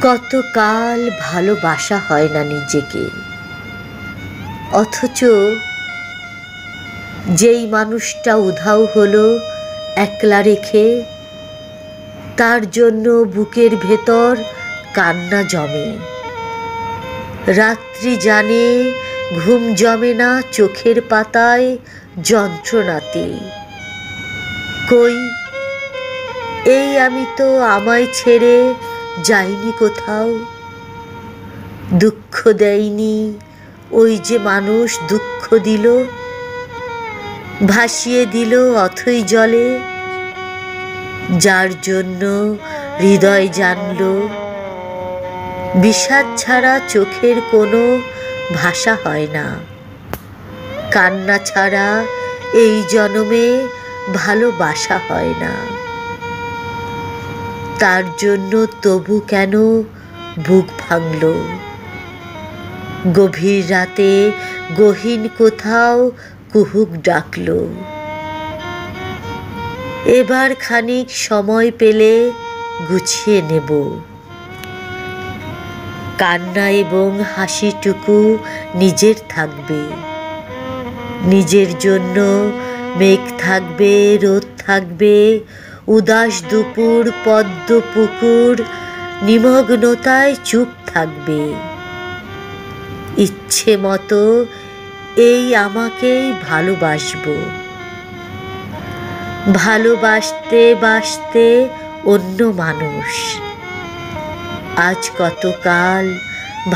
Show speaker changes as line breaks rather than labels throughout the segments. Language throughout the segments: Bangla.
কতকাল ভালোবাসা হয় না নিজেকে, অথচ যেই মানুষটা উধাও হলো একলা রেখে, তার জন্য বুকের ভেতর কান্না জমে। রাত্রি জানে ঘুম জমে না চোখের পাতায় যন্ত্রণাতে। কই এই আমি তো আমায় ছেড়ে যাইনি কোথাও, দুঃখ দেয়নি ওই যে মানুষ দুঃখ দিল, ভাসিয়ে দিল অথই জলে। যার জন্য হৃদয় জানল বিষাদ ছাড়া চোখের কোনো ভাষা হয় না, কান্না ছাড়া এই জনমে ভালোবাসা হয় না। তার জন্য তবু কেন বুক ভাঙল, গভীর রাতে গহীন কোথাও কুহুক ডাকল। এবার খানিক সময় পেলে গুছিয়ে নেব, কান্না এবং হাসিটুকু নিজের থাকবে। নিজের জন্য মেঘ থাকবে, রোদ থাকবে, উদাস দুপুর পদ্ম পুকুর নিমগ্নতায় চুপ থাকবে। ইচ্ছে মতো এই আমাকেই ভালোবাসবো, ভালোবাসতে বাসতে অন্য মানুষ। আজ কতকাল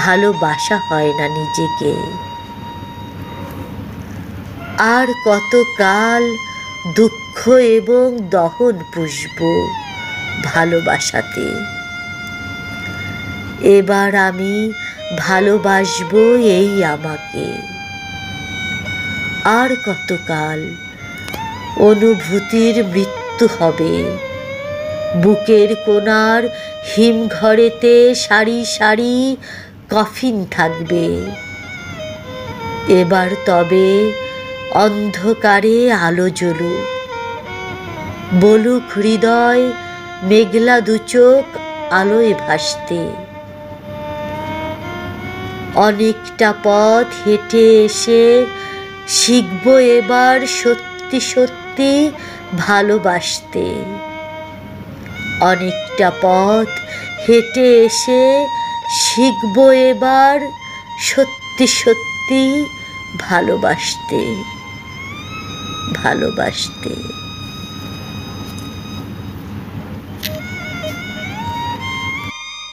ভালোবাসা হয় না নিজেকে, আর কতকাল দুঃখ এবং দহন পুষব ভালোবাসাতে। এবার আমি ভালোবাসবো এই আমাকে। আর কতকাল অনুভূতির মৃত্যু হবে, বুকের কোণার হিমঘরেতে সারি সারি কফিন থাকবে। এবার তবে অন্ধকারে আলো জ্বলুক, বলুক হৃদয় মেঘলা দুচোখ আলোয় ভাসতে। অনেকটা পথ হেঁটে এসে শিখব এবার সত্যি সত্যি ভালোবাসতে। অনেকটা পথ হেঁটে এসে শিখব এবার সত্যি সত্যি ভালোবাসতে, ভালোবাসতে।